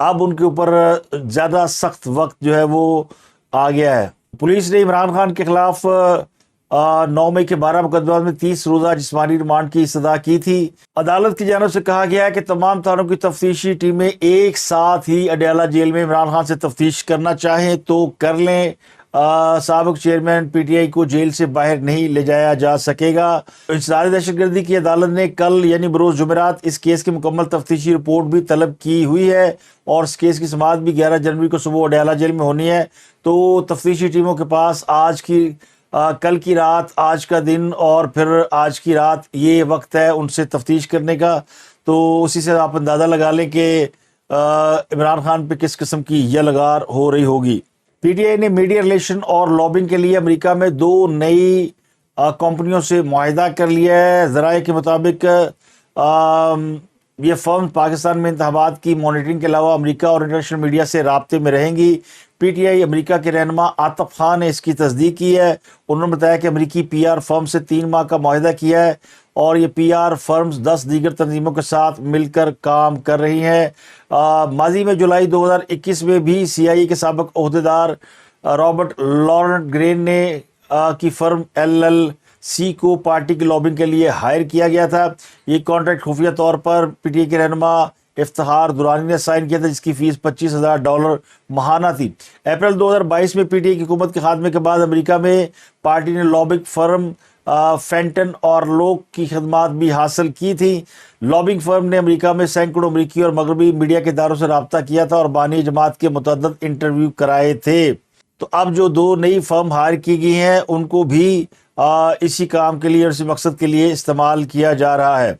اب ان کے اوپر زیادہ سخت وقت جو ہے وہ آ گیا ہے۔ پولیس نے عمران خان کے خلاف 9 مئی کے 12 مقدمات میں 30 روزہ جسمانی ریمانڈ کی استدعا کی تھی۔ عدالت کی جانب سے کہا گیا ہے کہ تمام تھانوں کی تفتیشی ٹیمیں ایک ساتھ ہی اڈیالہ جیل میں عمران خان سے تفتیش کرنا چاہیں تو کر لیں۔ سابق چیئرمین پی ٹی آئی کو جیل سے باہر نہیں لے جایا جا سکے گا۔ انسداد دہشت گردی کی عدالت نے کل یعنی بروز جمعرات اس کیس کی مکمل تفتیشی رپورٹ بھی طلب کی ہوئی ہے اور اس کیس کی سماعت بھی 11 جنوری کو صبح اڈیالہ جیل میں ہونی ہے۔ تو تفتیشی ٹیموں کے پاس کل کی رات، آج کا دن اور پھر آج کی رات یہ وقت ہے ان سے تفتیش کرنے کا۔ تو اسی سے آپ اندازہ لگا لیں کہ عمران خان پہ کس قسم کی یلغار ہو رہی ہوگی۔ پی ٹی آئی نے میڈیا ریلیشن اور لابنگ کے لیے امریکہ میں 2 نئی کمپنیوں سے معاہدہ کر لیا ہے۔ ذرائع کے مطابق یہ فرم پاکستان میں انتخابات کی مانیٹرنگ کے علاوہ امریکہ اور انٹرنیشنل میڈیا سے رابطے میں رہیں گی۔ پی ٹی آئی امریکہ کے رہنما عاطف خان نے اس کی تصدیق کی ہے۔ انہوں نے بتایا کہ امریکی پی آر فرم سے 3 ماہ کا معاہدہ کیا ہے اور یہ پی آر فرمز 10 دیگر تنظیموں کے ساتھ مل کر کام کر رہی ہیں۔ ماضی میں جولائی 2021 میں بھی سی آئی اے کے سابق عہدیدار رابرٹ لارنٹ گرین نے کی فرم ایل ایل سی کو پارٹی کی لابنگ کے لیے ہائر کیا گیا تھا۔ یہ کانٹریکٹ خفیہ طور پر پی ٹی آئی کے رہنما افتخار درانی نے سائن کیا تھا، جس کی فیس $25,000 ماہانہ تھی۔ اپریل 2022 میں پی ٹی آئی کی حکومت کے خاتمے کے بعد امریکہ میں پارٹی نے لابنگ فرم فینٹن اور لوک کی خدمات بھی حاصل کی تھی۔ لابنگ فرم نے امریکہ میں سینکڑوں امریکی اور مغربی میڈیا کے اداروں سے رابطہ کیا تھا اور بانی جماعت کے متعدد انٹرویو کرائے تھے۔ تو اب جو 2 نئی فرم ہائر کی گئی ہیں ان کو بھی اسی کام کے لیے اور اسی مقصد کے لیے استعمال کیا جا رہا ہے۔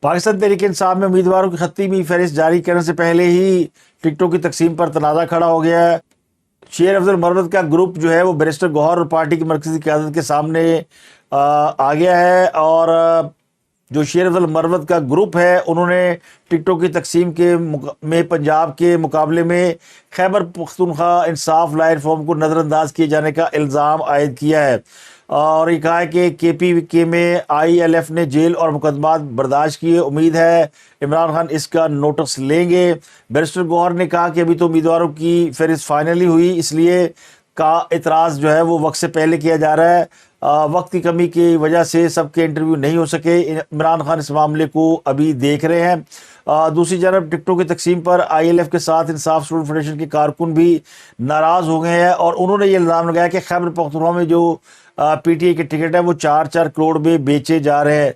پاکستان تحریک انصاف میں امیدواروں کی خطی فہرست جاری کرنے سے پہلے ہی ٹکٹوں کی تقسیم پر تنازع کھڑا ہو گیا ہے۔ شیر افضل مروت کا گروپ جو ہے وہ بیرسٹر گوہر اور پارٹی کی مرکزی قیادت کے سامنے آ گیا ہے، اور جو شیر افضل مروت کا گروپ ہے انہوں نے ٹکٹوں کی تقسیم میں پنجاب کے مقابلے میں خیبر پختونخوا انصاف لا ریفارم کو نظر انداز کیے جانے کا الزام عائد کیا ہے، اور یہ کہا ہے کہ کے پی کے میں آئی ایل ایف نے جیل اور مقدمات برداشت کیے، امید ہے عمران خان اس کا نوٹس لیں گے۔ بیرسٹر گوہر نے کہا کہ ابھی تو امیدواروں کی فہرست فائنلی ہوئی، اس لیے کا اعتراض جو ہے وہ وقت سے پہلے کیا جا رہا ہے۔ وقت کی کمی کی وجہ سے سب کے انٹرویو نہیں ہو سکے۔ عمران خان اس معاملے کو ابھی دیکھ رہے ہیں۔ دوسری جانب ٹکٹوں کی تقسیم پر آئی ایل ایف کے ساتھ انصاف اسٹوڈنٹ فیڈریشن کے کارکن بھی ناراض ہو گئے ہیں، اور انہوں نے یہ الزام لگایا کہ خیبر پختونخوا میں جو پی ٹی آئی کے ٹکٹ ہے وہ 4 کروڑ میں بیچے جا رہے ہیں۔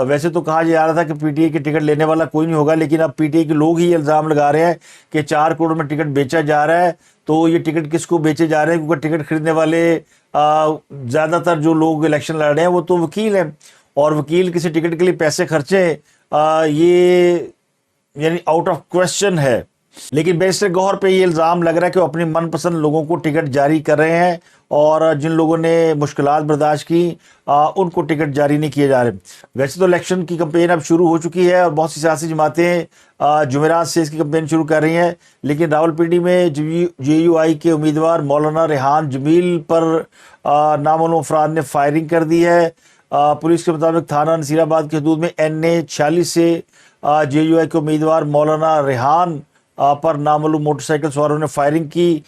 ویسے تو کہا جا رہا تھا کہ پی ٹی آئی کے ٹکٹ لینے والا کوئی نہیں ہوگا، لیکن اب پی ٹی آئی کے لوگ ہی یہ الزام لگا رہے ہیں کہ 4 کروڑ میں ٹکٹ بیچا جا رہا ہے۔ تو یہ ٹکٹ کس کو بیچے جا رہے ہیں؟ کیونکہ ٹکٹ خریدنے والے زیادہ تر جو لوگ الیکشن لڑ رہے ہیں وہ تو وکیل ہیں، اور وکیل کسی ٹکٹ کے لیے پیسے خرچے یہ یعنی آؤٹ آف کوشچن ہے۔ لیکن بیرسٹر گوہر پہ یہ الزام لگ رہا ہے کہ وہ اپنی من پسند لوگوں کو ٹکٹ جاری کر رہے ہیں، اور جن لوگوں نے مشکلات برداشت کی ان کو ٹکٹ جاری نہیں کیے جا رہے۔ ویسے تو الیکشن کی کمپین اب شروع ہو چکی ہے اور بہت سی سیاسی جماعتیں جمعرات سے اس کی کمپین شروع کر رہی ہیں، لیکن راولپنڈی میں جے یو آئی کے امیدوار مولانا ریحان جمیل پر نامعلوم افراد نے فائرنگ کر دی ہے۔ پولیس کے مطابق تھانہ نصیر آباد کی حدود میں NA 46 سے جے یو آئی کے امیدوار مولانا ریحان پر نامعلوم موٹر سائیکل سواروں نے فائرنگ کی۔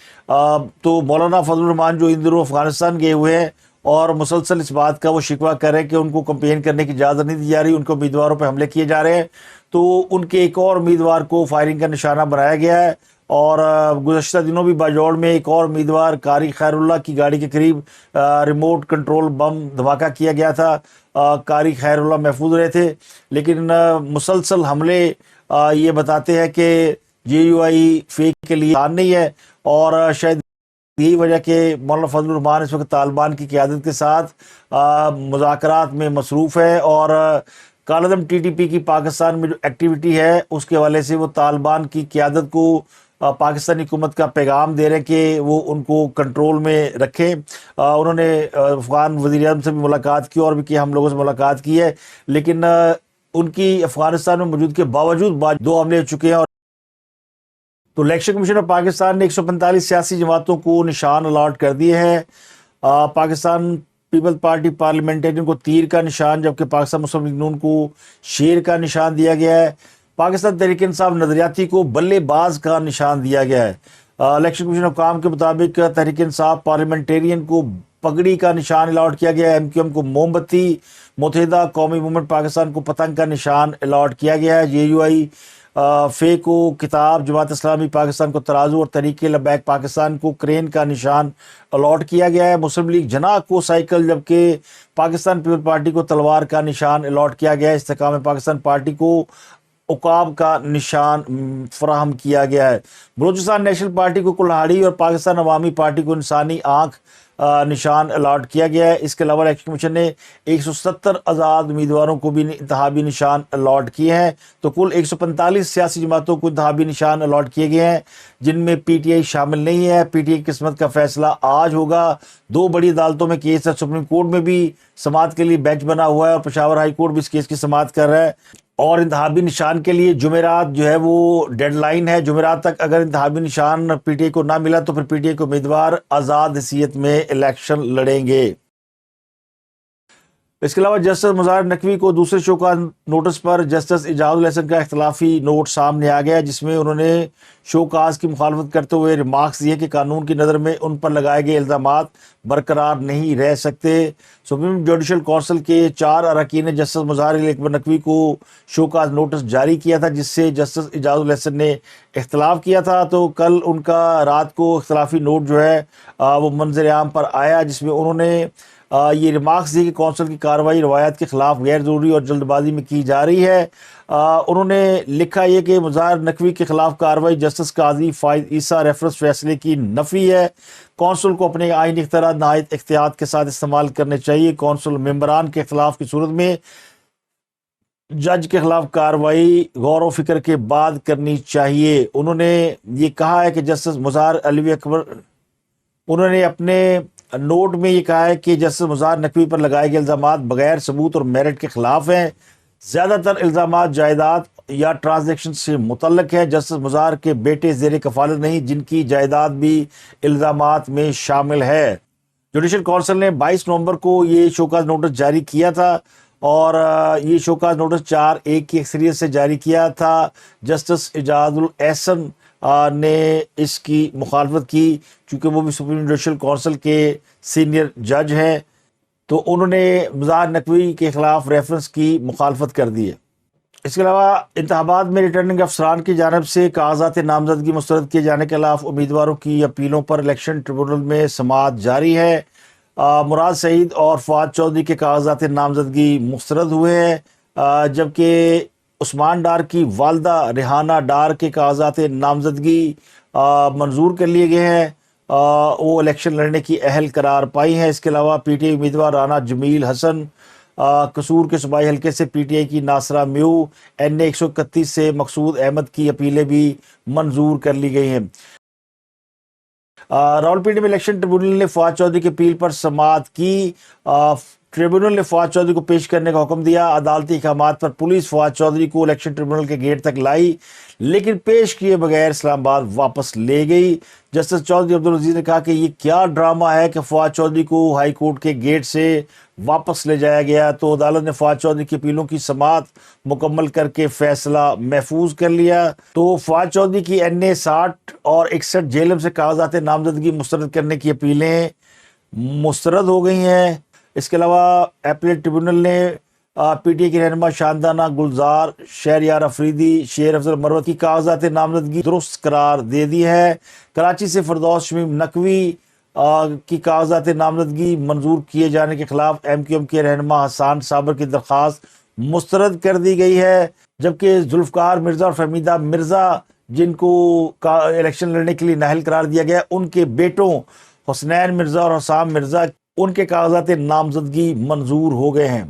تو مولانا فضل الرحمان جو ان دنوں افغانستان گئے ہوئے ہیں اور مسلسل اس بات کا وہ شکوہ کر رہے ہیں کہ ان کو کمپین کرنے کی اجازت نہیں دی جا رہی، ان کو امیدواروں پہ حملے کیے جا رہے ہیں، تو ان کے ایک اور امیدوار کو فائرنگ کا نشانہ بنایا گیا ہے۔ اور گزشتہ دنوں بھی باجوڑ میں ایک اور امیدوار قاری خیر اللہ کی گاڑی کے قریب ریموٹ کنٹرول بم دھماکہ کیا گیا تھا۔ قاری خیر اللہ محفوظ رہے تھے، لیکن مسلسل حملے یہ بتاتے ہیں کہ جے یو آئی فیک کے لیے آسان نہیں ہے، اور شاید یہی وجہ کہ مولانا فضل الرحمان اس وقت طالبان کی قیادت کے ساتھ مذاکرات میں مصروف ہے، اور کالعدم ٹی ٹی پی کی پاکستان میں جو ایکٹیویٹی ہے اس کے حوالے سے وہ طالبان کی قیادت کو پاکستانی حکومت کا پیغام دے رہے ہیں کہ وہ ان کو کنٹرول میں رکھیں۔ انہوں نے افغان وزیر اعظم سے بھی ملاقات کی اور بھی کہ ہم لوگوں سے ملاقات کی ہے، لیکن ان کی افغانستان میں موجود کے باوجود 2 حملے ہو چکے ہیں۔ اور تو الیکشن کمیشن آف پاکستان نے 145 سیاسی جماعتوں کو نشان الاٹ کر دیے ہیں۔ پاکستان پیپل پارٹی پارلیمنٹرین کو تیر کا نشان، جبکہ پاکستان مسلم لیگ نون کو شیر کا نشان دیا گیا ہے۔ پاکستان تحریک انصاف نظریاتی کو بلے باز کا نشان دیا گیا ہے۔ الیکشن کمیشن حکام کے مطابق تحریک انصاف پارلیمنٹیرین کو پگڑی کا نشان الاٹ کیا گیا ہے، ایم کیو ایم کو موم بتی، متحدہ قومی موومنٹ پاکستان کو پتنگ کا نشان الاٹ کیا گیا ہے، جے یو آئی فے کو کتاب، جماعت اسلامی پاکستان کو ترازو اور تحریک لبیک پاکستان کو کرین کا نشان الاٹ کیا گیا ہے، مسلم لیگ جناح کو سائیکل، جبکہ پاکستان پیپل پارٹی کو تلوار کا نشان الاٹ کیا گیا ہے، استحکام پاکستان پارٹی کو عقاب کا نشان فراہم کیا گیا ہے، بلوچستان نیشنل پارٹی کو کلہاڑی اور پاکستان عوامی پارٹی کو انسانی آنکھ نشان الاٹ کیا گیا ہے۔ اس کے علاوہ الیکشن کمیشن نے 170 آزاد امیدواروں کو بھی انتخابی نشان الاٹ کیے ہیں، تو کل 145 سیاسی جماعتوں کو انتخابی نشان الاٹ کیے گئے ہیں، جن میں پی ٹی آئی شامل نہیں ہے۔ پی ٹی آئی کی قسمت کا فیصلہ آج ہوگا۔ 2 بڑی عدالتوں میں کیس ہے، سپریم کورٹ میں بھی سماعت کے لیے بینچ بنا ہوا ہے اور پشاور ہائی کورٹ بھی اس کیس کی سماعت کر رہا ہے، اور انتخابی نشان کے لیے جمعرات جو ہے وہ ڈیڈ لائن ہے۔ جمعرات تک اگر انتخابی نشان پی ٹی آئی کو نہ ملا تو پھر پی ٹی آئی کے امیدوار آزاد حیثیت میں الیکشن لڑیں گے۔ اس کے علاوہ جسٹس مظاہر نقوی کو دوسرے شو کاز نوٹس پر جسٹس اعجاز الحسن کا اختلافی نوٹ سامنے آ گیا، جس میں انہوں نے شو کاز کی مخالفت کرتے ہوئے ریمارکس دیے کہ قانون کی نظر میں ان پر لگائے گئے الزامات برقرار نہیں رہ سکتے۔ سپریم جوڈیشل کونسل کے 4 اراکین نے جسٹس مظاہر اکبر نقوی کو شو کاز نوٹس جاری کیا تھا، جس سے جسٹس اعجاز الحسن نے اختلاف کیا تھا، تو کل ان کا رات کو اختلافی نوٹ جو ہے وہ منظر عام پر آیا، جس میں انہوں نے یہ ریمارکس دی کہ کونسل کی کارروائی روایت کے خلاف غیر ضروری اور جلد بازی میں کی جا رہی ہے۔ انہوں نے لکھا یہ کہ مظاہر نقوی کے خلاف کارروائی جسٹس قاضی فائز عیسیٰ ریفرنس فیصلے کی نفی ہے۔ کونسل کو اپنے آئینی اختیارات نہایت احتیاط کے ساتھ استعمال کرنے چاہیے۔ کونسل ممبران کے خلاف کی صورت میں جج کے خلاف کارروائی غور و فکر کے بعد کرنی چاہیے۔ انہوں نے یہ کہا ہے کہ جسٹس مظاہر علوی اکبر، انہوں نے اپنے نوٹ میں یہ کہا ہے کہ جسٹس مظاہر نقوی پر لگائے گئے الزامات بغیر ثبوت اور میرٹ کے خلاف ہیں۔ زیادہ تر الزامات جائیداد یا ٹرانزیکشن سے متعلق ہیں۔ جسٹس مظاہر کے بیٹے زیر کفالت نہیں، جن کی جائیداد بھی الزامات میں شامل ہے۔ جوڈیشل کونسل نے 22 نومبر کو یہ شوکاز نوٹس جاری کیا تھا، اور یہ شوکاز نوٹس 4-1 کی اکثریت سے جاری کیا تھا۔ جسٹس اعجاز الحسن نے اس کی مخالفت کی، چونکہ وہ بھی سپریم جوڈیشل کونسل کے سینئر جج ہیں، تو انہوں نے مظاہر نقوی کے خلاف ریفرنس کی مخالفت کر دی ہے۔ اس کے علاوہ انتخابات میں ریٹرننگ افسران کی جانب سے کاغذات نامزدگی مسترد کیے جانے کے خلاف امیدواروں کی اپیلوں پر الیکشن ٹریبونل میں سماعت جاری ہے۔ مراد سعید اور فواد چودھری کے کاغذات نامزدگی مسترد ہوئے ہیں، جبکہ عثمان ڈار کی والدہ ریحانہ ڈار کے کاغذات نامزدگی منظور کر لیے گئے ہیں، وہ الیکشن لڑنے کی اہل قرار پائی ہیں۔ اس کے علاوہ پی ٹی آئی امیدوار رانا جمیل حسن قصور کے صوبائی حلقے سے، پی ٹی آئی کی ناصرہ میو، این اے 131 سے مقصود احمد کی اپیلیں بھی منظور کر لی گئی ہیں۔ راولپنڈی میں الیکشن ٹریبونل نے فواد چودھری کی اپیل پر سماعت کی۔ ٹریبونل نے فواد چودھری کو پیش کرنے کا حکم دیا۔ عدالتی احکامات پر پولیس فواد چودھری کو الیکشن ٹریبونل کے گیٹ تک لائی، لیکن پیش کیے بغیر اسلام آباد واپس لے گئی۔ جسٹس چودھری عبدالعزیز نے کہا کہ یہ کیا ڈرامہ ہے کہ فواد چودھری کو ہائی کورٹ کے گیٹ سے واپس لے جایا گیا، تو عدالت نے فواد چودھری کی اپیلوں کی سماعت مکمل کر کے فیصلہ محفوظ کر لیا۔ تو فواد چودھری کی این اے 60 اور 61 جیلم سے کاغذات نامزدگی مسترد کرنے کی اپیلیں مسترد ہو گئی ہیں۔ اس کے علاوہ ایپلیٹ ٹریبونل نے پی ٹی آئی کی رہنما شاندانہ گلزار، شہریار افریدی، شیر افضل مروت کی کاغذات نامزدگی درست قرار دے دی ہے۔ کراچی سے فردوس شمیم نقوی کی کاغذات نامزدگی منظور کیے جانے کے خلاف ایم کیو ایم کے رہنما حسان صابر کی درخواست مسترد کر دی گئی ہے، جبکہ ذوالفقار مرزا اور فہمیدہ مرزا، جن کو الیکشن لڑنے کے لیے نااہل قرار دیا گیا، ان کے بیٹوں حسنین مرزا اور حسام مرزا، ان کے کاغذات نامزدگی منظور ہو گئے ہیں۔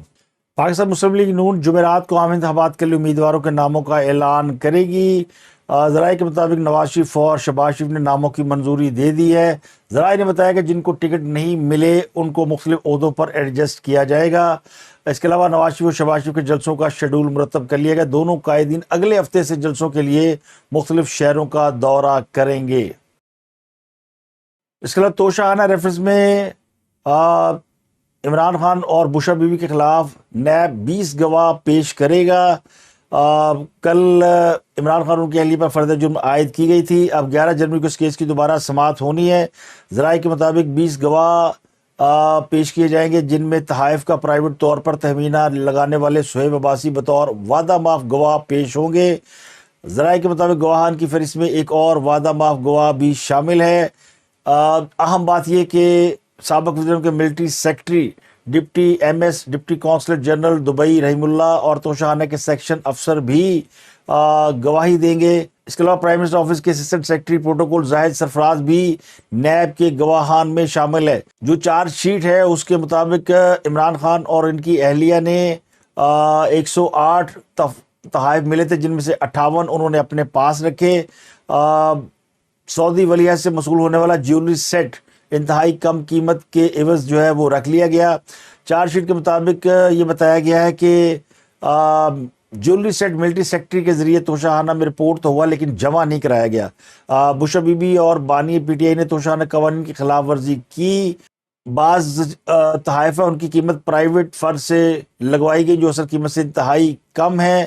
پاکستان مسلم لیگ نون جمعرات کو عام انتخابات کے لیے امیدواروں کے ناموں کا اعلان کرے گی۔ ذرائع کے مطابق نواز شریف اور شہباز شریف نے ناموں کی منظوری دے دی ہے۔ ذرائع نے بتایا کہ جن کو ٹکٹ نہیں ملے ان کو مختلف عہدوں پر ایڈجسٹ کیا جائے گا۔ اس کے علاوہ نواز شریف اور شہباز شریف کے جلسوں کا شیڈول مرتب کر لیا گیا۔ دونوں قائدین اگلے ہفتے سے جلسوں کے لیے مختلف شہروں کا دورہ کریں گے۔ اس کے علاوہ توشہ خانہ ریفرنس میں عمران خان اور بشرا بیوی کے خلاف نیب 20 گواہ پیش کرے گا۔ کل عمران خان کی اہلیہ پر فرد جرم عائد کی گئی تھی. اب 11 جنوری کو اس کیس کی دوبارہ سماعت ہونی ہے. ذرائع کے مطابق 20 گواہ پیش کیے جائیں گے، جن میں تحائف کا پرائیویٹ طور پر تہمینہ لگانے والے صہیب عباسی بطور وعدہ معاف گواہ پیش ہوں گے. ذرائع کے مطابق گواہان کی فہرست میں ایک اور وعدہ معاف گواہ بھی شامل ہے. اہم بات یہ کہ سابق وزیر کے military secretary deputy M S deputy consul general Dubai Rahm Ullah اور توشہانہ کے سیکشن افسر بھی گواہی دیں گے. اس کے علاوہ پرائم منسٹر آفس کے اسسٹنٹ سیکرٹری پروٹوکول زاہد سرفراز بھی نیب کے گواہان میں شامل ہے. جو چارج شیٹ ہے اس کے مطابق عمران خان اور ان کی اہلیہ نے 108 تحائف ملے تھے، جن میں سے 58 انہوں نے اپنے پاس رکھے. سعودی ولیعہد سے موصول ہونے والا جیولری سیٹ انتہائی کم قیمت کے عوض جو ہے وہ رکھ لیا گیا. چارج شیٹ کے مطابق یہ بتایا گیا ہے کہ جیولری سیٹ ملٹری سیکرٹری کے ذریعے توشہانہ میں رپورٹ تو ہوا لیکن جمع نہیں کرایا گیا. بشرا بی بی اور بانی پی ٹی آئی نے توشہانہ قوانین کی خلاف ورزی کی. بعض تحائف ان کی قیمت پرائیویٹ فرد سے لگوائی گئی جو اصل قیمت سے انتہائی کم ہے.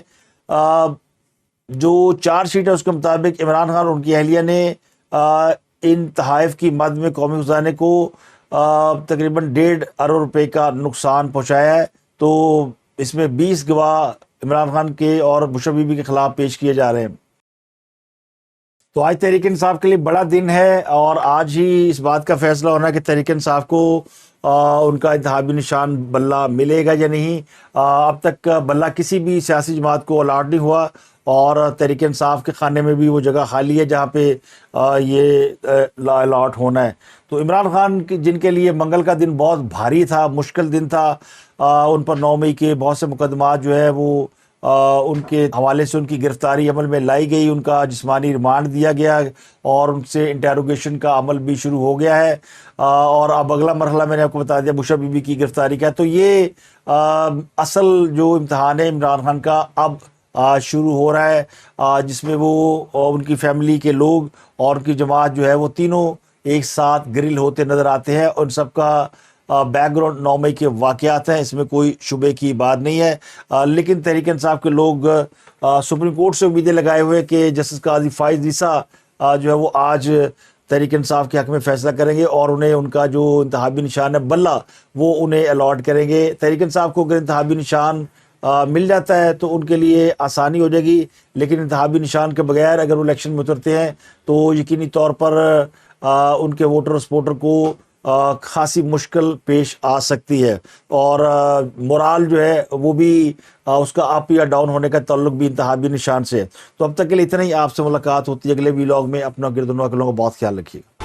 جو چارج شیٹ ہے اس کے مطابق عمران خان اور ان کی اہلیہ نے ان تحائف کی مد میں قومی خزانے کو تقریباً 1.5 ارب روپے کا نقصان پہنچایا ہے. تو اس میں 20 گواہ عمران خان کے اور بشرا بی بی کے خلاف پیش کیے جا رہے ہیں. تو آج تحریک انصاف کے لیے بڑا دن ہے اور آج ہی اس بات کا فیصلہ ہونا ہے کہ تحریک انصاف کو ان کا انتخابی نشان بلہ ملے گا یا نہیں. اب تک بلہ کسی بھی سیاسی جماعت کو الاٹ نہیں ہوا اور تحریک انصاف کے خانے میں بھی وہ جگہ خالی ہے جہاں پہ یہ الاٹ ہونا ہے. تو عمران خان جن کے لیے منگل کا دن بہت بھاری تھا، مشکل دن تھا، ان پر 9 مئی کے بہت سے مقدمات جو ہے وہ ان کے حوالے سے ان کی گرفتاری عمل میں لائی گئی، ان کا جسمانی ریمانڈ دیا گیا اور ان سے انٹیروگیشن کا عمل بھی شروع ہو گیا ہے. اور اب اگلا مرحلہ میں نے آپ کو بتا دیا بشرا بی بی کی گرفتاری کا. تو یہ اصل جو امتحان ہے عمران خان کا اب شروع ہو رہا ہے، جس میں وہ ان کی فیملی کے لوگ اور ان کی جماعت جو ہے وہ تینوں ایک ساتھ گرل ہوتے نظر آتے ہیں. ان سب کا بیک گراؤنڈ 9 مئی کے واقعات ہیں، اس میں کوئی شبے کی بات نہیں ہے. لیکن تحریک انصاف کے لوگ سپریم کورٹ سے امیدیں لگائے ہوئے کہ جسٹس قاضی فائز عیسیٰ جو ہے وہ آج تحریک انصاف کے حق میں فیصلہ کریں گے اور انہیں ان کا جو انتخابی نشان ہے بلہ وہ انہیں الاٹ کریں گے. تحریک انصاف کو اگر انتخابی نشان مل جاتا ہے تو ان کے لیے آسانی ہو جائے گی، لیکن انتخابی نشان کے بغیر اگر وہ الیکشن میں اترتے ہیں تو یقینی طور پر ان کے ووٹر اور سپورٹر کو خاصی مشکل پیش آ سکتی ہے اور مورال جو ہے وہ بھی اس کا اپ یا ڈاؤن ہونے کا تعلق بھی انتخابی نشان سے ہے. تو اب تک کے لیے اتنا ہی. آپ سے ملاقات ہوتی ہے اگلے ویلاگ میں. اپنا گرد و نواح کے لوگوں کا بہت خیال رکھیے گا.